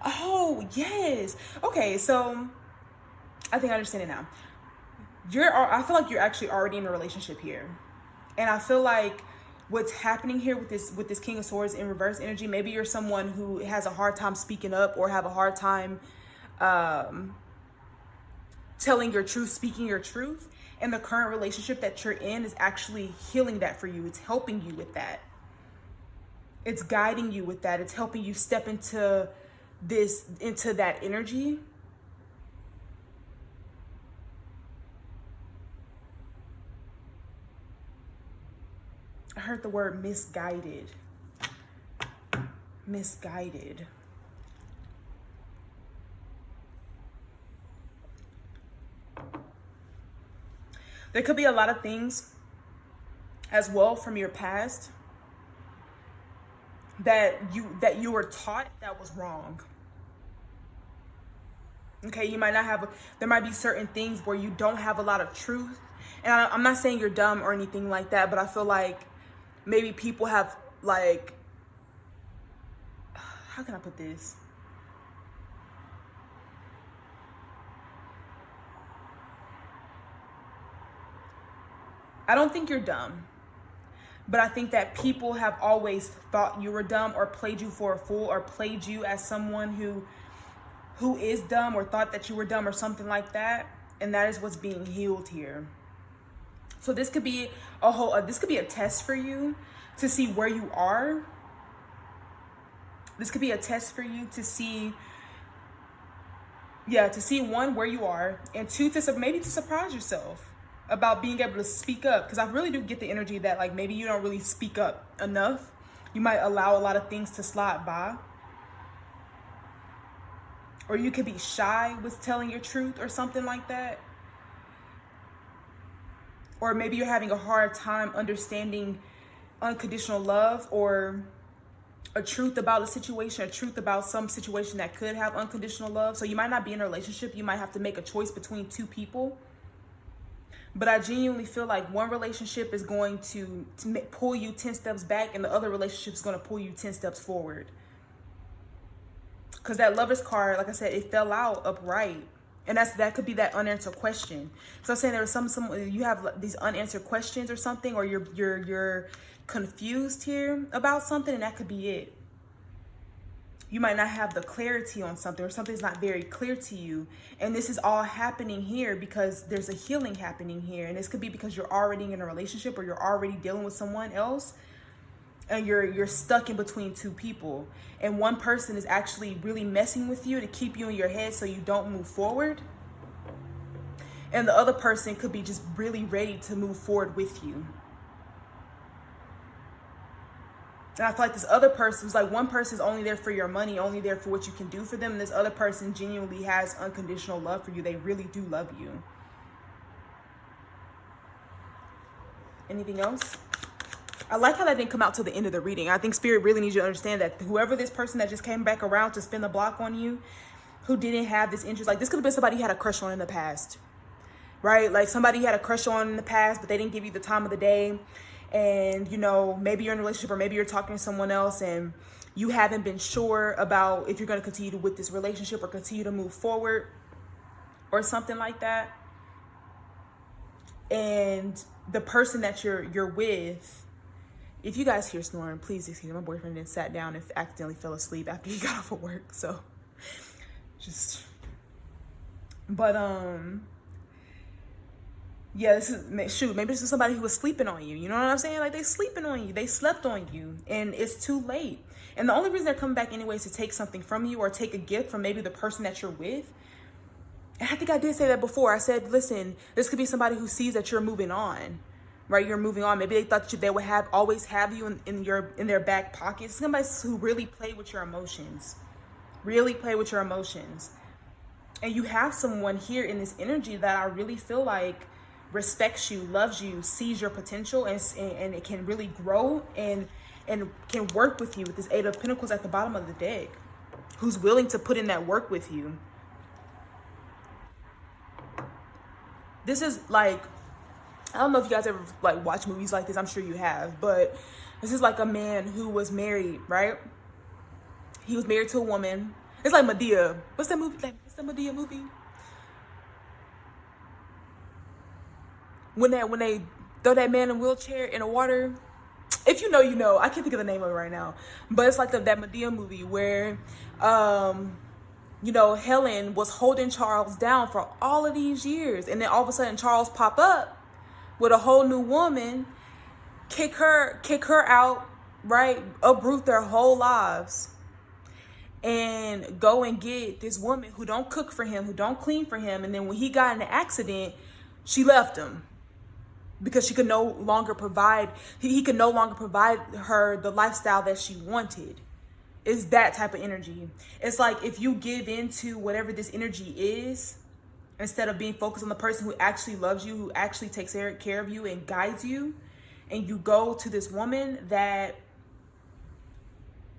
Oh, yes. Okay, so I think I understand it now. I feel like you're actually already in a relationship here. And I feel like what's happening here with this King of Swords in reverse energy, maybe you're someone who has a hard time speaking up or have a hard time telling your truth, speaking your truth. And the current relationship that you're in is actually healing that for you. It's helping you with that. It's guiding you with that. It's helping you step into that energy. I heard the word misguided. Misguided. There could be a lot of things as well from your past that you were taught that was wrong. Okay, you might not have, there might be certain things where you don't have a lot of truth. And I'm not saying you're dumb or anything like that, but I feel like maybe people have like, how can I put this? I don't think you're dumb, but I think that people have always thought you were dumb or played you for a fool or played you as someone who is dumb or thought that you were dumb or something like that. And that is what's being healed here. So this could be this could be a test for you to see where you are. This could be a test for you to see, one, where you are, and two, maybe to surprise yourself about being able to speak up. Because I really do get the energy that like maybe you don't really speak up enough. You might allow a lot of things to slide by. Or you could be shy with telling your truth or something like that. Or maybe you're having a hard time understanding unconditional love or a truth about a situation, a truth about some situation that could have unconditional love. So you might not be in a relationship. You might have to make a choice between two people. But I genuinely feel like one relationship is going to pull you 10 steps back and the other relationship is going to pull you 10 steps forward. Because that Lover's card, like I said, it fell out upright. And that could be that unanswered question. So I'm saying there was some you have these unanswered questions or something, or you're confused here about something, and that could be it. You might not have the clarity on something, or something's not very clear to you. And this is all happening here because there's a healing happening here. And this could be because you're already in a relationship or you're already dealing with someone else. And you're stuck in between two people. And one person is actually really messing with you to keep you in your head so you don't move forward. And the other person could be just really ready to move forward with you. And I feel like this other person is like, one person is only there for your money, only there for what you can do for them. And this other person genuinely has unconditional love for you. They really do love you. Anything else? I like how that didn't come out till the end of the reading. I think Spirit really needs you to understand that whoever this person that just came back around to spin the block on you, who didn't have this interest, like this could have been somebody you had a crush on in the past, right? Like somebody you had a crush on in the past, but they didn't give you the time of the day. And, you know, maybe you're in a relationship or maybe you're talking to someone else and you haven't been sure about if you're going to continue with this relationship or continue to move forward or something like that. And the person that you're with, if you guys hear snoring, please excuse me. My boyfriend then sat down and accidentally fell asleep after he got off of work. So yeah, maybe this is somebody who was sleeping on you. You know what I'm saying? Like they sleeping on you. They slept on you and it's too late. And the only reason they're coming back anyway is to take something from you or take a gift from maybe the person that you're with. And I think I did say that before. I said, listen, this could be somebody who sees that you're moving on, right? You're moving on. Maybe they thought they would always have you in their back pocket. Somebody who really play with your emotions, And you have someone here in this energy that I really feel like respects you, loves you, sees your potential, and it can really grow and can work with you with this Eight of Pentacles at the bottom of the deck, who's willing to put in that work with you. This is like, I don't know if you guys ever like watch movies like this. I'm sure you have, but this is like a man who was married, right? He was married to a woman. It's like Medea. What's that movie? What's the Medea movie? When they throw that man in a wheelchair in the water, If you know, you know. I can't think of the name of it right now, but it's like that Medea movie where, you know, Helen was holding Charles down for all of these years, and then all of a sudden Charles pop up with a whole new woman, kick her out, right? Uproot their whole lives, and go and get this woman who don't cook for him, who don't clean for him, and then when he got in an accident, she left him because she could no longer provide. He could no longer provide her the lifestyle that she wanted. It's that type of energy. It's like if you give into whatever this energy is, instead of being focused on the person who actually loves you, who actually takes care of you and guides you, and you go to this woman that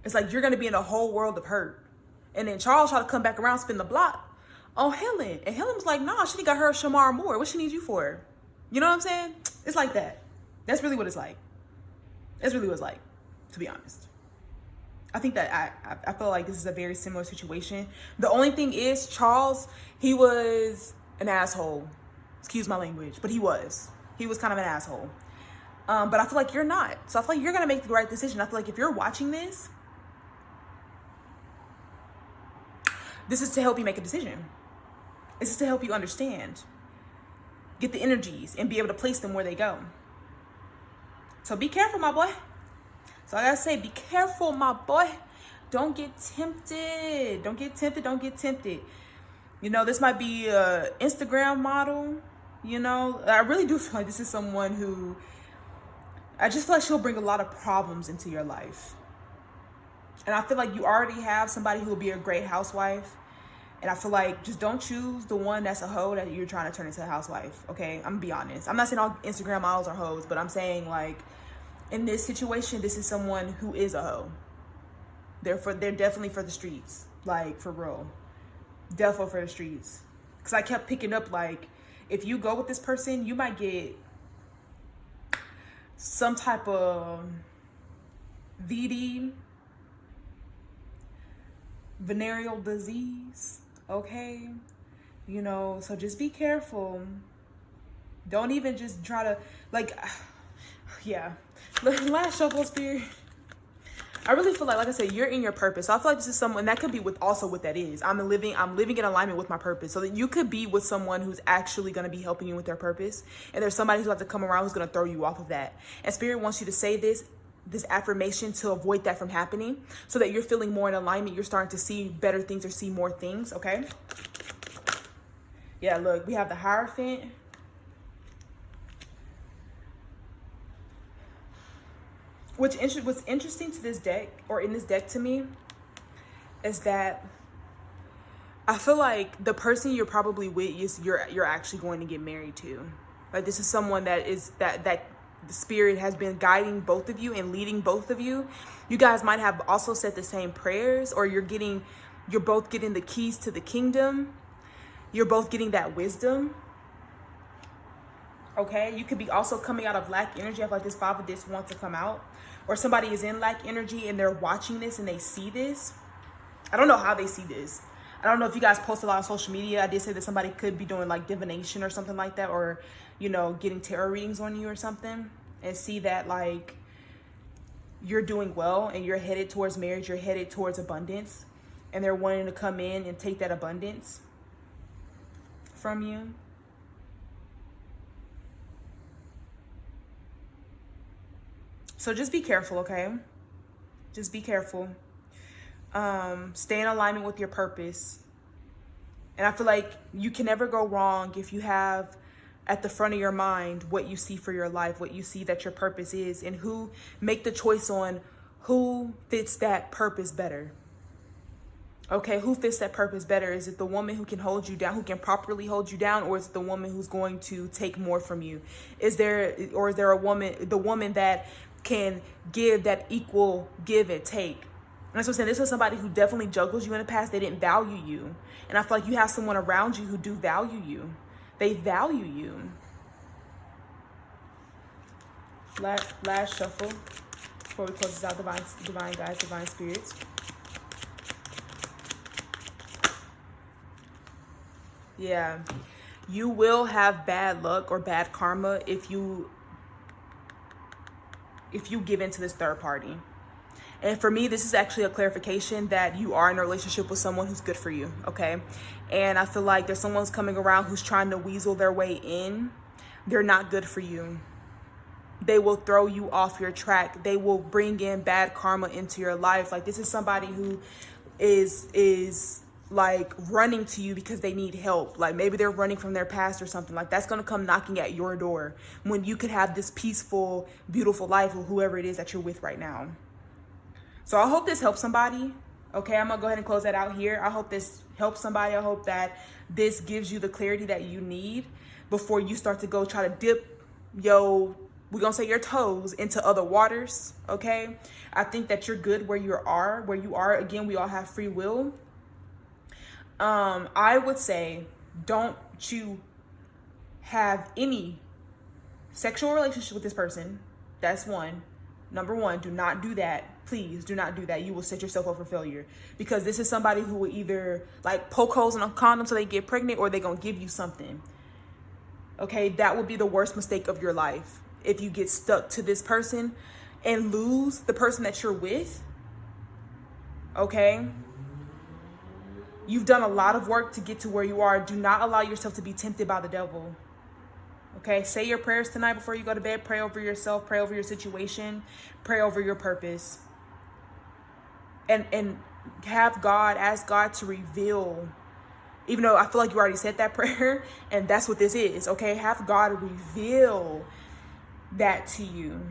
it's like you're going to be in a whole world of hurt. And then Charles tried to come back around, spin the block on Helen. And Helen was like, nah, she got her Shamar Moore. What she needs you for? You know what I'm saying? It's like that. That's really what it's like. That's really what it's like, to be honest. I think that I feel like this is a very similar situation. The only thing is Charles, he was an asshole. Excuse my language, but he was. He was kind of an asshole. But I feel like you're not. So I feel like you're going to make the right decision. I feel like if you're watching this, this is to help you make a decision. This is to help you understand, get the energies, and be able to place them where they go. So be careful, my boy. So I gotta say, be careful, my boy. Don't get tempted. Don't get tempted. Don't get tempted. You know, this might be a Instagram model. You know, I really do feel like this is someone who, I just feel like she'll bring a lot of problems into your life. And I feel like you already have somebody who will be a great housewife. And I feel like just don't choose the one that's a hoe that you're trying to turn into a housewife. Okay, I'm gonna be honest. I'm not saying all Instagram models are hoes, but I'm saying like, in this situation, this is someone who is a hoe. They're definitely for the streets, like for real, definitely for the streets. Because I kept picking up like, if you go with this person, you might get some type of VD, venereal disease. Okay, you know, so just be careful. Don't even just try to like, yeah. Last shuffle, spirit. I really feel like I said, you're in your purpose. So I feel like this is someone that could be with also what that is. I'm living in alignment with my purpose. So that you could be with someone who's actually going to be helping you with their purpose. And there's somebody who has to come around who's going to throw you off of that. And spirit wants you to say this affirmation to avoid that from happening, so that you're feeling more in alignment. You're starting to see better things or see more things. Okay. Yeah. Look, we have the Hierophant. What's interesting to this deck, or in this deck to me, is that I feel like the person you're probably with is you're actually going to get married to. Like this is someone that is that the spirit has been guiding both of you and leading both of you. You guys might have also said the same prayers, or you're both getting the keys to the kingdom. You're both getting that wisdom. Okay, you could be also coming out of lack energy. I feel like this Five of Discs wants to come out. Or somebody is in lack energy and they're watching this and they see this. I don't know how they see this. I don't know if you guys post a lot on social media. I did say that somebody could be doing like divination or something like that. Or, you know, getting tarot readings on you or something. And see that like you're doing well and you're headed towards marriage. You're headed towards abundance. And they're wanting to come in and take that abundance from you. So just be careful, okay? Just be careful. Stay in alignment with your purpose. And I feel like you can never go wrong if you have at the front of your mind what you see for your life, what you see that your purpose is, and who make the choice on who fits that purpose better. Okay, who fits that purpose better? Is it the woman who can hold you down, who can properly hold you down, or is it the woman who's going to take more from you? Is there a woman, the woman that can give that equal give and take? And that's what I'm saying. This is somebody who definitely juggles you in the past. They didn't value you. And I feel like you have someone around you who do value you. They value you. Last shuffle before we close this out. Divine guides, divine spirits. Yeah. You will have bad luck or bad karma if you if you give in to this third party. And for me, this is actually a clarification that you are in a relationship with someone who's good for you, okay? And I feel like there's someone who's coming around who's trying to weasel their way in. They're not good for you. They will throw you off your track. They will bring in bad karma into your life. Like, this is somebody who is like running to you because they need help. Like, maybe they're running from their past or something. Like, that's going to come knocking at your door when you could have this peaceful, beautiful life with whoever it is that you're with right now. So I hope this helps somebody. Okay, I'm going to go ahead and close that out here. I hope this helps somebody. I hope that this gives you the clarity that you need before you start to go try to dip we're going to say your toes into other waters, okay? I think that you're good where you are. Again, we all have free will. I would say, don't you have any sexual relationship with this person. That's one. Number one, do not do that. Please do not do that. You will set yourself up for failure, because this is somebody who will either like poke holes in a condom so they get pregnant, or they're going to give you something. Okay, that would be the worst mistake of your life. If you get stuck to this person and lose the person that you're with, okay? You've done a lot of work to get to where you are. Do not allow yourself to be tempted by the devil. Okay, say your prayers tonight before you go to bed. Pray over yourself, pray over your situation, pray over your purpose. And have God, ask God to reveal, even though I feel like you already said that prayer, and that's what this is, okay? Have God reveal that to you.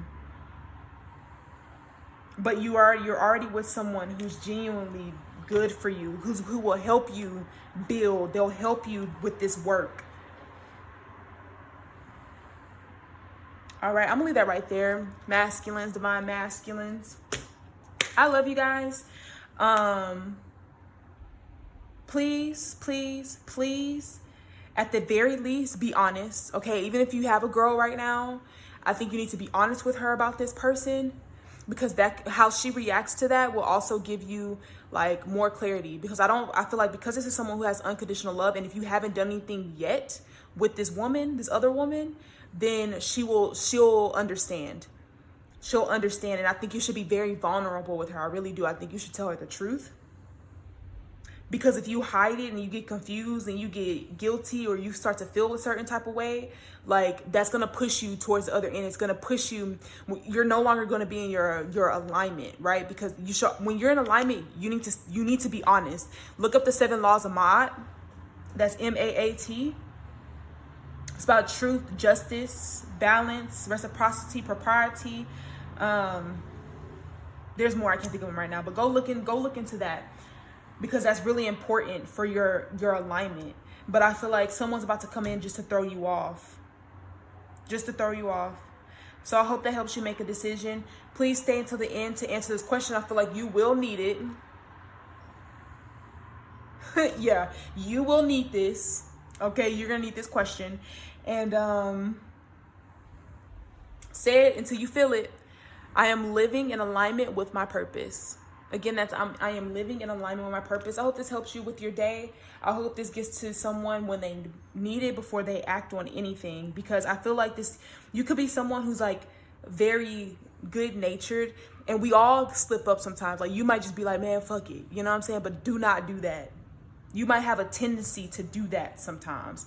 But you're already with someone who's genuinely good for you, who will help you build. They'll help you with this work. All right, I'm gonna leave that right there. Masculines, divine masculines, I love you guys. Please, please, please, at the very least, be honest. Okay, even if you have a girl right now, I think you need to be honest with her about this person, because that, how she reacts to that will also give you like more clarity. Because I feel like because this is someone who has unconditional love, and if you haven't done anything yet with this woman, this other woman, then she'll understand. She'll understand. And I think you should be very vulnerable with her. I really do. I think you should tell her the truth. Because if you hide it and you get confused and you get guilty, or you start to feel a certain type of way, like, that's going to push you towards the other end. It's going to push you. You're no longer going to be in your alignment, right? Because when you're in alignment, you need to be honest. Look up the 7 laws of Maat. That's MAAT. It's about truth, justice, balance, reciprocity, propriety. There's more. I can't think of them right now, but go look into that, because that's really important for your alignment. But I feel like someone's about to come in just to throw you off. Just to throw you off. So I hope that helps you make a decision. Please stay until the end to answer this question. I feel like you will need it. Yeah, you will need this. Okay, you're going to need this question. And say it until you feel it. I am living in alignment with my purpose. Again, I am living in alignment with my purpose. I hope this helps you with your day. I hope this gets to someone when they need it before they act on anything. Because I feel like you could be someone who's like very good natured, and we all slip up sometimes. Like, you might just be like, man, fuck it. You know what I'm saying? But do not do that. You might have a tendency to do that sometimes.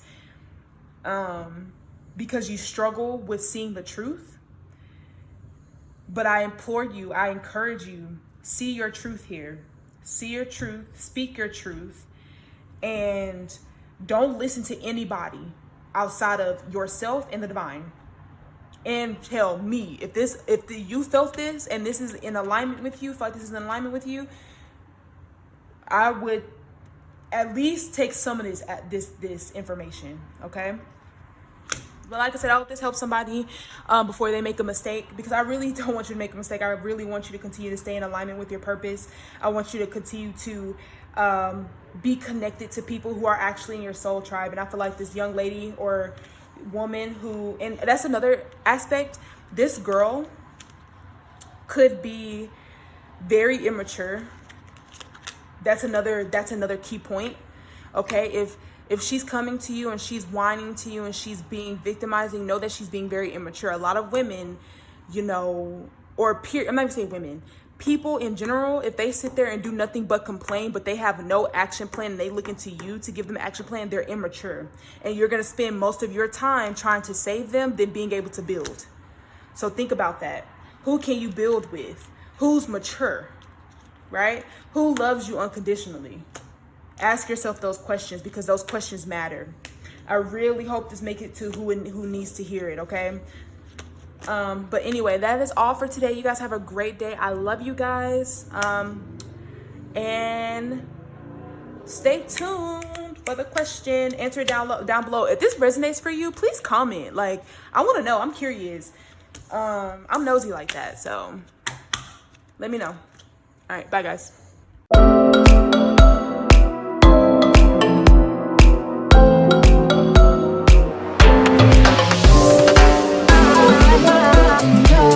Because you struggle with seeing the truth. But I implore you, I encourage you, see your truth here. See your truth, speak your truth, and don't listen to anybody outside of yourself and the divine. And tell me, if you felt this and this is in alignment with you, feel like this is in alignment with you, I would at least take some of this information, okay? But like I said, I hope this helps somebody before they make a mistake, because I really don't want you to make a mistake. I really want you to continue to stay in alignment with your purpose. I want you to continue to be connected to people who are actually in your soul tribe. And I feel like this young lady or woman who, and that's another aspect, this girl could be very immature. That's another key point. Okay, if she's coming to you and she's whining to you and she's being victimizing, know that she's being very immature. A lot of women, or I'm not even saying women, people in general, if they sit there and do nothing but complain, but they have no action plan and they look into you to give them an action plan, they're immature. And you're going to spend most of your time trying to save them than being able to build. So think about that. Who can you build with? Who's mature, right? Who loves you unconditionally? Ask yourself those questions, because those questions matter. I really hope this makes it to who needs to hear it, okay? But anyway, that is all for today. You guys have a great day. I love you guys. And stay tuned for the question. Answer it down below. If this resonates for you, please comment. Like, I want to know. I'm curious. I'm nosy like that. So let me know. All right. Bye, guys.